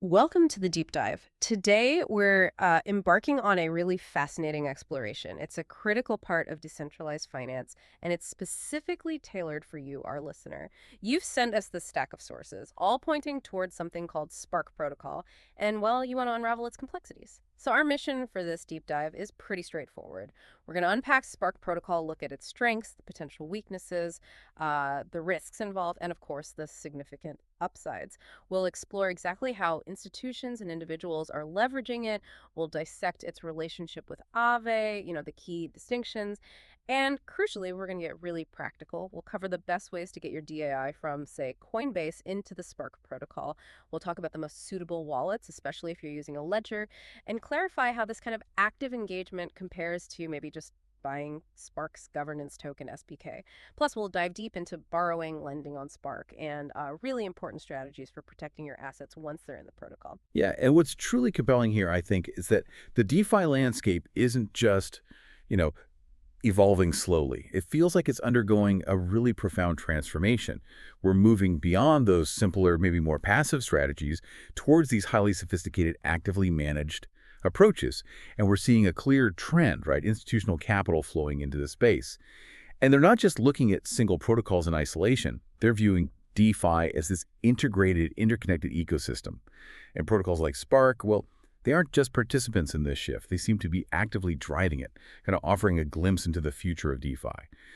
Welcome to the deep dive. Today, we're embarking on a really fascinating exploration. It's a critical part of decentralized finance, and it's specifically tailored for you, our listener. You've sent us this stack of sources, all pointing towards something called Spark Protocol, and, well, you want to unravel its complexities. So our mission for this deep dive is pretty straightforward. We're going to unpack Spark Protocol, look at its strengths, the potential weaknesses, the risks involved, and, of course, the significant upsides. We'll explore exactly how institutions and individuals are leveraging it. We'll dissect its relationship with Aave, the key distinctions. And crucially, we're going to get really practical. We'll cover the best ways to get your DAI from, say, Coinbase into the Spark protocol. We'll talk about the most suitable wallets, especially if you're using a ledger, and clarify how this kind of active engagement compares to maybe just buying Spark's governance token SPK. Plus, we'll dive deep into borrowing, lending on Spark, and really important strategies for protecting your assets once they're in the protocol. Yeah, and what's truly compelling here, I think, is that the DeFi landscape isn't just, you know, evolving slowly. It feels like it's undergoing a really profound transformation. We're moving beyond those simpler, maybe more passive strategies towards these highly sophisticated, actively managed approaches. And we're seeing a clear trend, right? Institutional capital flowing into the space. And they're not just looking at single protocols in isolation. They're viewing DeFi as this integrated, interconnected ecosystem. And protocols like Spark, well, they aren't just participants in this shift. They seem to be actively driving it, kind of offering a glimpse into the future of DeFi.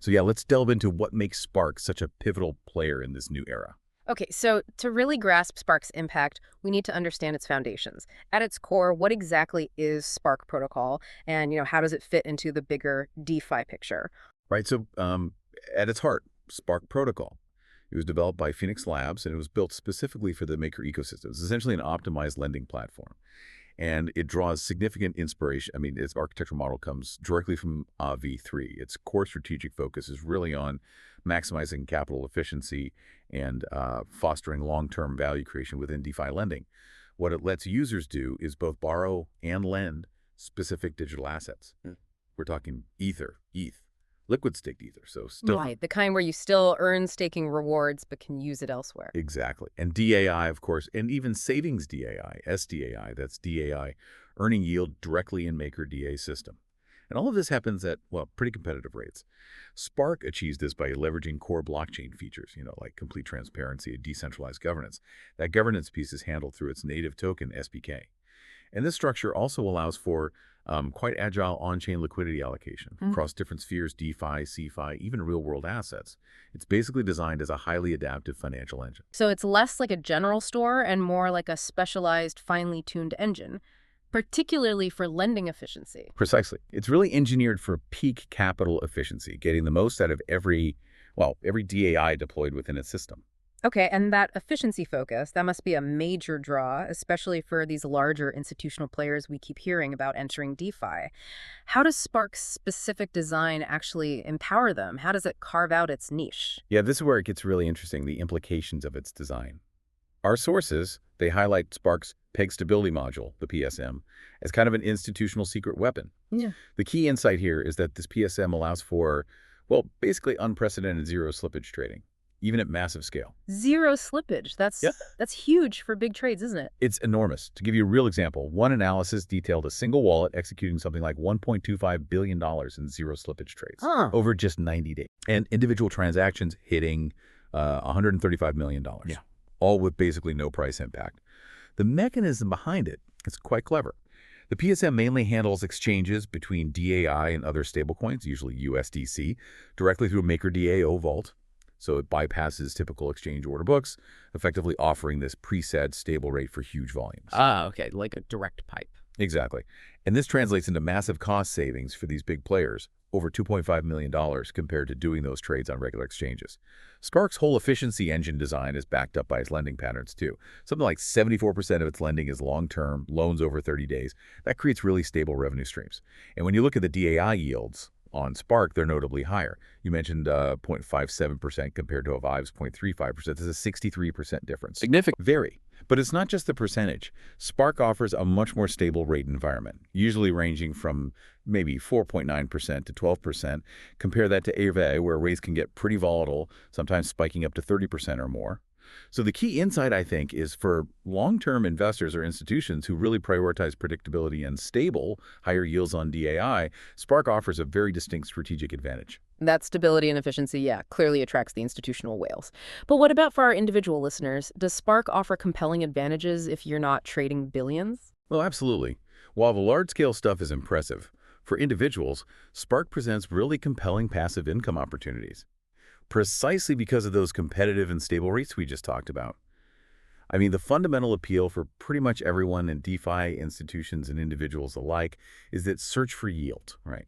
So yeah, let's delve into what makes Spark such a pivotal player in this new era. Okay, so to really grasp Spark's impact, we need to understand its foundations. At its core, what exactly is Spark Protocol, and how does it fit into the bigger DeFi picture? Right, so at its heart, Spark Protocol. It was developed by Phoenix Labs, and it was built specifically for the maker ecosystem. It's essentially an optimized lending platform. And it draws significant inspiration. I mean, its architectural model comes directly from V3. Its core strategic focus is really on maximizing capital efficiency and fostering long-term value creation within DeFi lending. What it lets users do is both borrow and lend specific digital assets. We're talking Ether, ETH, liquid staked Ether. So still Right, the kind where you still earn staking rewards but can use it elsewhere. exactly. And DAI, of course, and even savings DAI, SDAI, that's DAI, earning yield directly in Maker DA system. And all of this happens at, well, pretty competitive rates. Spark achieves this by leveraging core blockchain features, like complete transparency and decentralized governance. That governance piece is handled through its native token, SPK. And this structure also allows for quite agile on-chain liquidity allocation across different spheres, DeFi, CeFi, even real-world assets. It's basically designed as a highly adaptive financial engine. So it's less like a general store and more like a specialized, finely tuned engine, particularly for lending efficiency. Precisely. It's really engineered for peak capital efficiency, getting the most out of every DAI deployed within its system. Okay, and that efficiency focus, that must be a major draw, especially for these larger institutional players we keep hearing about entering DeFi. How does Spark's specific design actually empower them? How does it carve out its niche? Yeah, this is where it gets really interesting, the implications of its design. Our sources, they highlight Spark's Peg Stability Module, the PSM, as kind of an institutional secret weapon. Yeah. The key insight here is that this PSM allows for, well, basically unprecedented zero slippage trading, even at massive scale. Zero slippage. That's huge for big trades, isn't it? It's enormous. To give you a real example, one analysis detailed a single wallet executing something like $1.25 billion in zero slippage trades over just 90 days. And individual transactions hitting $135 million, all with basically no price impact. The mechanism behind it is quite clever. The PSM mainly handles exchanges between DAI and other stablecoins, usually USDC, directly through MakerDAO Vault. So it bypasses typical exchange order books, effectively offering this preset stable rate for huge volumes. Okay, like a direct pipe. Exactly. And this translates into massive cost savings for these big players, over $2.5 million compared to doing those trades on regular exchanges. Spark's whole efficiency engine design is backed up by its lending patterns too. Something like 74% of its lending is long-term, loans over 30 days. That creates really stable revenue streams. And when you look at the DAI yields on Spark, they're notably higher. You mentioned 0.57% compared to Avive's 0.35%. There's a 63% difference. Significant. Very. But it's not just the percentage. Spark offers a much more stable rate environment, usually ranging from maybe 4.9% to 12%. Compare that to Aave, where rates can get pretty volatile, sometimes spiking up to 30% or more. So the key insight, I think, is for long-term investors or institutions who really prioritize predictability and stable, higher yields on DAI, Spark offers a very distinct strategic advantage. That stability and efficiency, yeah, clearly attracts the institutional whales. But what about for our individual listeners? Does Spark offer compelling advantages if you're not trading billions? Well, absolutely. While the large-scale stuff is impressive, for individuals, Spark presents really compelling passive income opportunities, precisely because of those competitive and stable rates we just talked about. I mean, the fundamental appeal for pretty much everyone in DeFi institutions and individuals alike is that search for yield, right?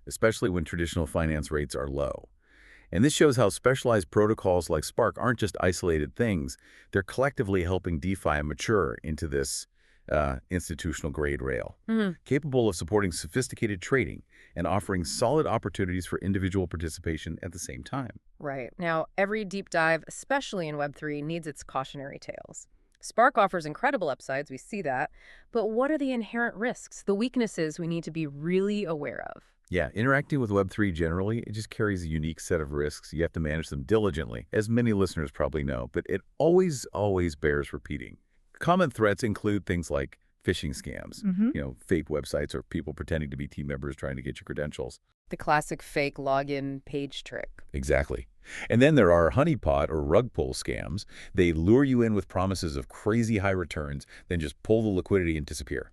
Especially when traditional finance rates are low. And this shows how specialized protocols like Spark aren't just isolated things. They're collectively helping DeFi mature into this institutional-grade rail, capable of supporting sophisticated trading and offering solid opportunities for individual participation at the same time. Right. Now, every deep dive, especially in Web3, needs its cautionary tales. Spark offers incredible upsides, we see that, but what are the inherent risks, the weaknesses we need to be really aware of? Yeah, interacting with Web3 generally, it just carries a unique set of risks. You have to manage them diligently, as many listeners probably know, but it always bears repeating. Common threats include things like phishing scams, fake websites or people pretending to be team members trying to get your credentials. The classic fake login page trick. Exactly. And then there are honeypot or rug pull scams. They lure you in with promises of crazy high returns, then just pull the liquidity and disappear.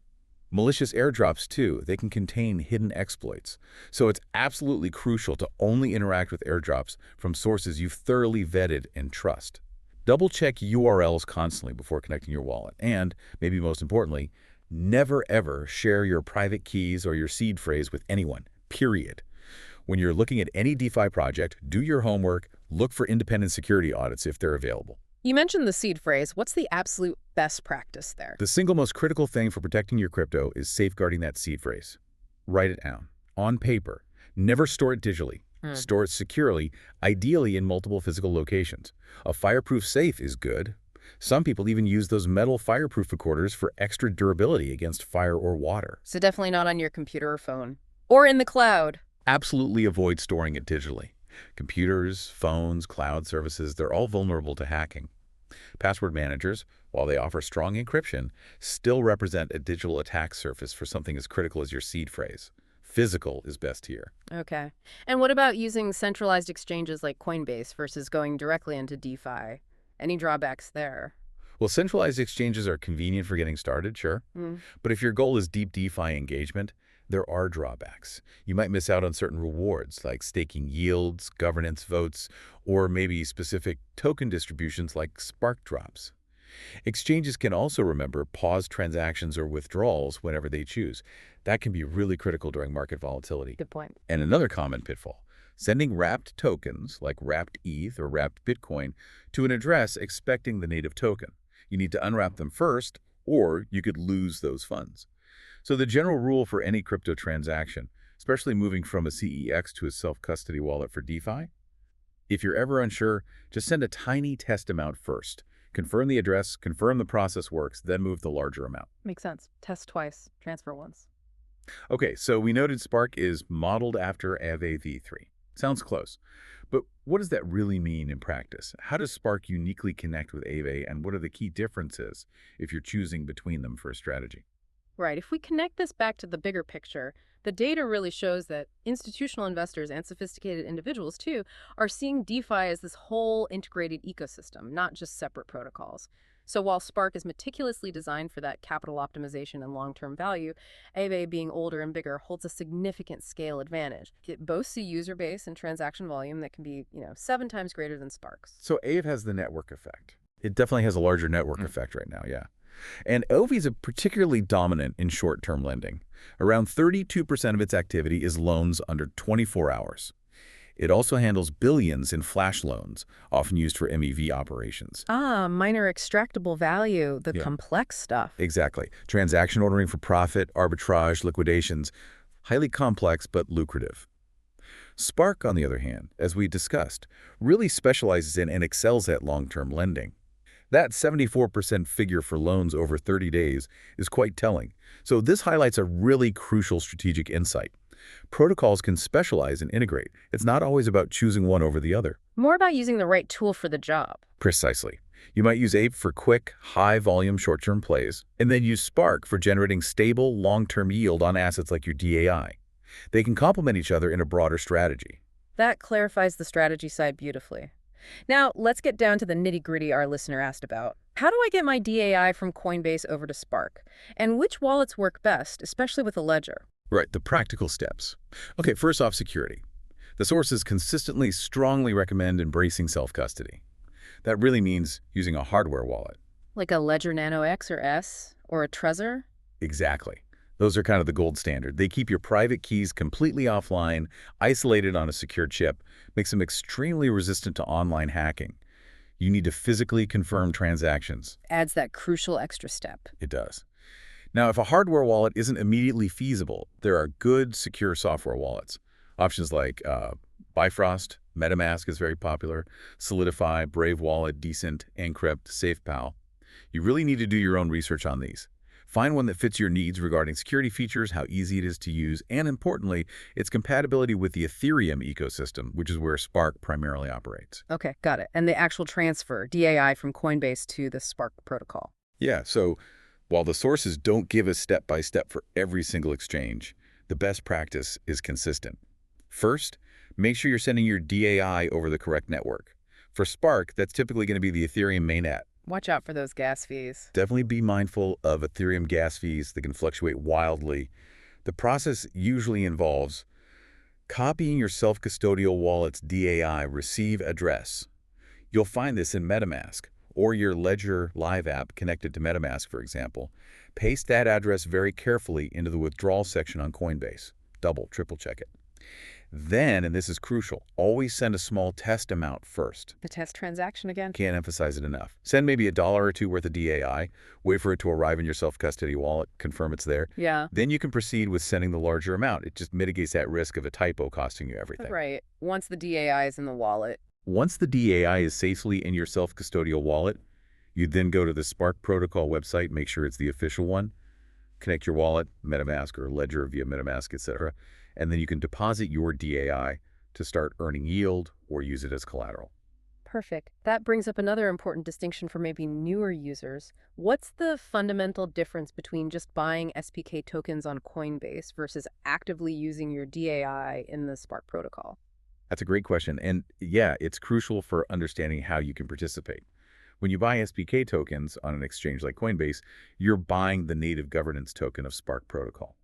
Malicious airdrops, too, they can contain hidden exploits. So it's absolutely crucial to only interact with airdrops from sources you've thoroughly vetted and trust. Double-check URLs constantly before connecting your wallet. And, maybe most importantly, never ever share your private keys or your seed phrase with anyone, period. When you're looking at any DeFi project, do your homework, look for independent security audits if they're available. You mentioned the seed phrase. What's the absolute best practice there? The single most critical thing for protecting your crypto is safeguarding that seed phrase. Write it down, on paper. Never store it digitally. Store it securely, ideally in multiple physical locations. A fireproof safe is good. Some people even use those metal fireproof recorders for extra durability against fire or water. So definitely not on your computer or phone. Or in the cloud. Absolutely avoid storing it digitally. Computers, phones, cloud services, they're all vulnerable to hacking. Password managers, while they offer strong encryption, still represent a digital attack surface for something as critical as your seed phrase. Physical is best here. Okay. And what about using centralized exchanges like Coinbase versus going directly into DeFi? Any drawbacks there? Well, centralized exchanges are convenient for getting started, sure. But if your goal is deep DeFi engagement, there are drawbacks. You might miss out on certain rewards like staking yields, governance votes, or maybe specific token distributions like Spark drops. Exchanges can also, remember, pause transactions or withdrawals whenever they choose. That can be really critical during market volatility. Good point. And another common pitfall, sending wrapped tokens like wrapped ETH or wrapped Bitcoin to an address expecting the native token. You need to unwrap them first, or you could lose those funds. So the general rule for any crypto transaction, especially moving from a CEX to a self-custody wallet for DeFi, if you're ever unsure, just send a tiny test amount first. Confirm the address, confirm the process works, then move the larger amount. Makes sense. Test twice, transfer once. Okay, so we noted Spark is modeled after Aave v3. Sounds close. But what does that really mean in practice? How does Spark uniquely connect with Aave, and what are the key differences if you're choosing between them for a strategy? Right. If we connect this back to the bigger picture, the data really shows that institutional investors and sophisticated individuals, too, are seeing DeFi as this whole integrated ecosystem, not just separate protocols. So while Spark is meticulously designed for that capital optimization and long-term value, Aave, being older and bigger, holds a significant scale advantage. It boasts a user base and transaction volume that can be, 7 times greater than Spark's. So Aave has the network effect. It definitely has a larger network effect right now, yeah. And Aave is particularly dominant in short-term lending. Around 32% of its activity is loans under 24 hours. It also handles billions in flash loans, often used for MEV operations. Minor extractable value, the complex stuff. Exactly. Transaction ordering for profit, arbitrage, liquidations. Highly complex but lucrative. Spark, on the other hand, as we discussed, really specializes in and excels at long-term lending. That 74% figure for loans over 30 days is quite telling. So this highlights a really crucial strategic insight. Protocols can specialize and integrate. It's not always about choosing one over the other. More about using the right tool for the job. Precisely. You might use Ape for quick, high-volume short-term plays, and then use Spark for generating stable, long-term yield on assets like your DAI. They can complement each other in a broader strategy. That clarifies the strategy side beautifully. Now, let's get down to the nitty-gritty our listener asked about. How do I get my DAI from Coinbase over to Spark? And which wallets work best, especially with a ledger? Right, the practical steps. Okay, first off, security. The sources consistently strongly recommend embracing self-custody. That really means using a hardware wallet. Like a Ledger Nano X or S? Or a Trezor? Exactly. Those are kind of the gold standard. They keep your private keys completely offline, isolated on a secure chip, makes them extremely resistant to online hacking. You need to physically confirm transactions. Adds that crucial extra step. It does. Now, if a hardware wallet isn't immediately feasible, there are good, secure software wallets. Options like Bifrost, MetaMask is very popular, Solidify, Brave Wallet, Decent, Encrypt, SafePal. You really need to do your own research on these. Find one that fits your needs regarding security features, how easy it is to use, and importantly, its compatibility with the Ethereum ecosystem, which is where Spark primarily operates. Okay, got it. And the actual transfer, DAI from Coinbase to the Spark protocol. Yeah, so while the sources don't give us step-by-step for every single exchange, the best practice is consistent. First, make sure you're sending your DAI over the correct network. For Spark, that's typically going to be the Ethereum mainnet. Watch out for those gas fees. Definitely be mindful of Ethereum gas fees that can fluctuate wildly. The process usually involves copying your self-custodial wallet's DAI receive address. You'll find this in MetaMask or your Ledger Live app connected to MetaMask, for example. Paste that address very carefully into the withdrawal section on Coinbase. Double, triple check it. Then, and this is crucial, always send a small test amount first. The test transaction again? Can't emphasize it enough. Send maybe $1 or $2 worth of DAI, wait for it to arrive in your self-custody wallet, confirm it's there. Yeah. Then you can proceed with sending the larger amount. It just mitigates that risk of a typo costing you everything. Right. Once the DAI is in the wallet. Once the DAI is safely in your self-custodial wallet, you then go to the Spark protocol website, make sure it's the official one, connect your wallet, MetaMask or Ledger via MetaMask, etc., and then you can deposit your DAI to start earning yield or use it as collateral. Perfect. That brings up another important distinction for maybe newer users. What's the fundamental difference between just buying SPK tokens on Coinbase versus actively using your DAI in the Spark protocol? That's a great question. And yeah, it's crucial for understanding how you can participate. When you buy SPK tokens on an exchange like Coinbase, you're buying the native governance token of Spark protocol.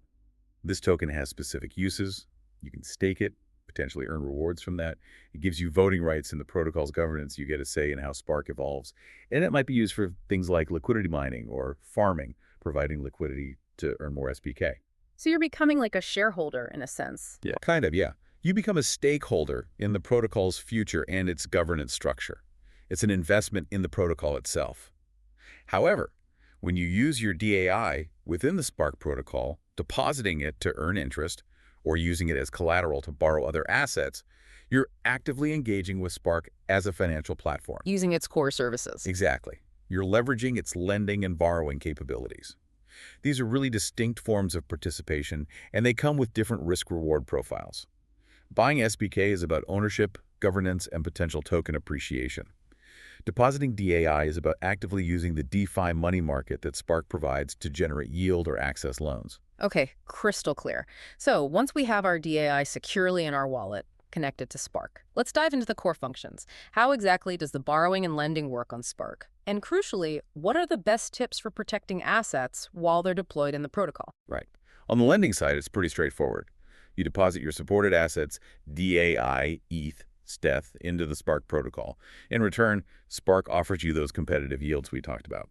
This token has specific uses. You can stake it, potentially earn rewards from that. It gives you voting rights in the protocol's governance. You get a say in how Spark evolves. And it might be used for things like liquidity mining or farming, providing liquidity to earn more SPK. So you're becoming like a shareholder in a sense. Yeah, kind of, yeah. You become a stakeholder in the protocol's future and its governance structure. It's an investment in the protocol itself. However, when you use your DAI within the Spark protocol, depositing it to earn interest, or using it as collateral to borrow other assets, you're actively engaging with Spark as a financial platform. Using its core services. Exactly. You're leveraging its lending and borrowing capabilities. These are really distinct forms of participation, and they come with different risk-reward profiles. Buying SPK is about ownership, governance, and potential token appreciation. Depositing DAI is about actively using the DeFi money market that Spark provides to generate yield or access loans. Okay, crystal clear. So once we have our DAI securely in our wallet, connected to Spark, let's dive into the core functions. How exactly does the borrowing and lending work on Spark? And crucially, what are the best tips for protecting assets while they're deployed in the protocol? Right. On the lending side, it's pretty straightforward. You deposit your supported assets, DAI, ETH, STETH, into the Spark protocol. In return, Spark offers you those competitive yields we talked about.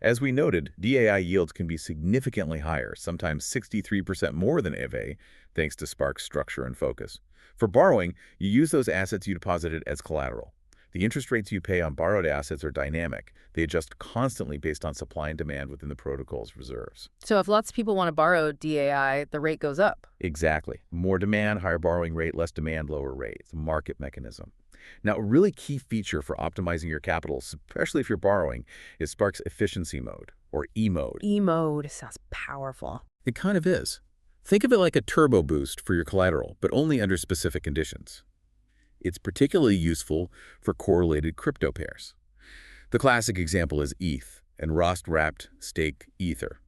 As we noted, DAI yields can be significantly higher, sometimes 63% more than EVE, thanks to Spark's structure and focus. For borrowing, you use those assets you deposited as collateral. The interest rates you pay on borrowed assets are dynamic. They adjust constantly based on supply and demand within the protocol's reserves. So if lots of people want to borrow DAI, the rate goes up. Exactly. More demand, higher borrowing rate, less demand, lower rate. It's a market mechanism. Now, a really key feature for optimizing your capital, especially if you're borrowing, is Spark's efficiency mode, or E-mode. E-mode sounds powerful. It kind of is. Think of it like a turbo boost for your collateral, but only under specific conditions. It's particularly useful for correlated crypto pairs. The classic example is ETH and Rust-wrapped stake Ether.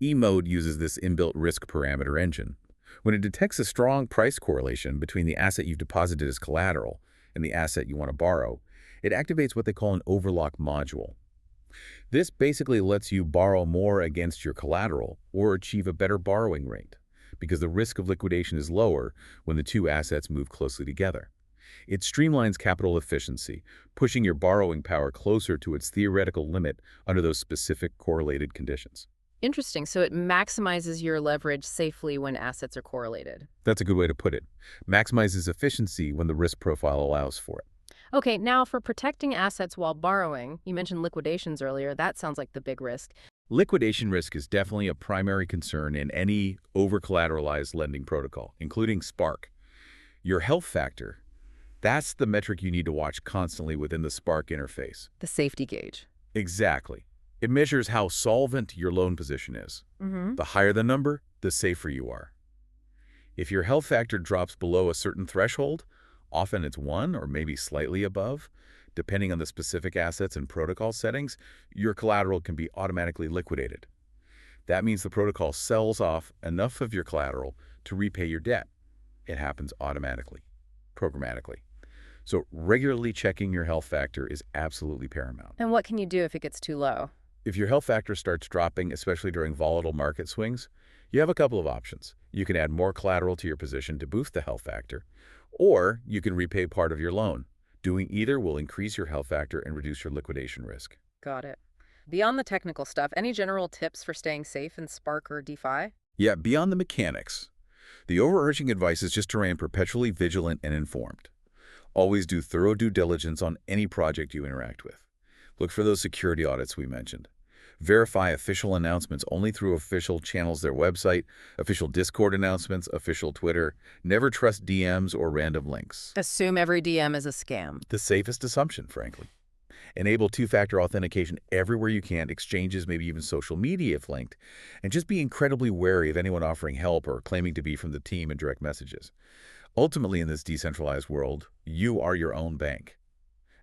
E-mode uses this inbuilt risk parameter engine. When it detects a strong price correlation between the asset you've deposited as collateral and the asset you want to borrow, it activates what they call an overlock module. This basically lets you borrow more against your collateral or achieve a better borrowing rate, because the risk of liquidation is lower when the two assets move closely together. It streamlines capital efficiency, pushing your borrowing power closer to its theoretical limit under those specific correlated conditions. Interesting. So it maximizes your leverage safely when assets are correlated. That's a good way to put it. Maximizes efficiency when the risk profile allows for it. Okay, now for protecting assets while borrowing, you mentioned liquidations earlier. That sounds like the big risk. Liquidation risk is definitely a primary concern in any over-collateralized lending protocol, including Spark. Your health factor, that's the metric you need to watch constantly within the Spark interface. The safety gauge. Exactly. It measures how solvent your loan position is. Mm-hmm. The higher the number, the safer you are. If your health factor drops below a certain threshold, often it's 1 or maybe slightly above, depending on the specific assets and protocol settings, your collateral can be automatically liquidated. That means the protocol sells off enough of your collateral to repay your debt. It happens automatically, programmatically. So regularly checking your health factor is absolutely paramount. And what can you do if it gets too low? If your health factor starts dropping, especially during volatile market swings, you have a couple of options. You can add more collateral to your position to boost the health factor, or you can repay part of your loan. Doing either will increase your health factor and reduce your liquidation risk. Got it. Beyond the technical stuff, any general tips for staying safe in Spark or DeFi? Yeah, beyond the mechanics, the overarching advice is just to remain perpetually vigilant and informed. Always do thorough due diligence on any project you interact with. Look for those security audits we mentioned. Verify official announcements only through official channels, their website, official Discord announcements, official Twitter. Never trust DMs or random links. Assume every DM is a scam. The safest assumption, frankly. Enable two-factor authentication everywhere you can, exchanges, maybe even social media if linked, and just be incredibly wary of anyone offering help or claiming to be from the team in direct messages. Ultimately, in this decentralized world, you are your own bank.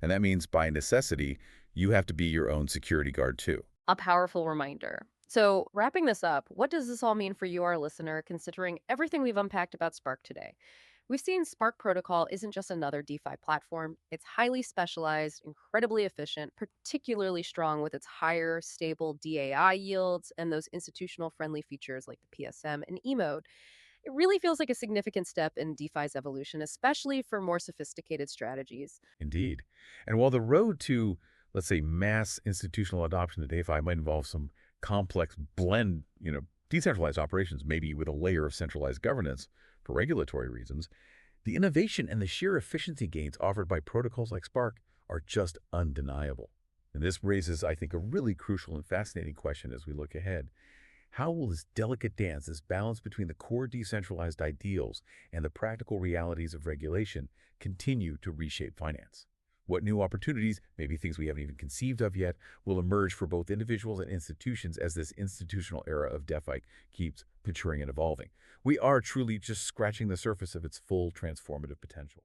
And that means, by necessity, you have to be your own security guard too. A powerful reminder. So, wrapping this up, what does this all mean for you, our listener, considering everything we've unpacked about Spark today? We've seen Spark Protocol isn't just another DeFi platform. It's highly specialized, incredibly efficient, particularly strong with its higher, stable DAI yields and those institutional-friendly features like the PSM and E-mode. It really feels like a significant step in DeFi's evolution, especially for more sophisticated strategies. Indeed. And while the road to, let's say, mass institutional adoption of DeFi might involve some complex blend, decentralized operations, maybe with a layer of centralized governance for regulatory reasons, the innovation and the sheer efficiency gains offered by protocols like Spark are just undeniable. And this raises, I think, a really crucial and fascinating question as we look ahead. How will this delicate dance, this balance between the core decentralized ideals and the practical realities of regulation, continue to reshape finance? What new opportunities, maybe things we haven't even conceived of yet, will emerge for both individuals and institutions as this institutional era of DeFi keeps maturing and evolving? We are truly just scratching the surface of its full transformative potential.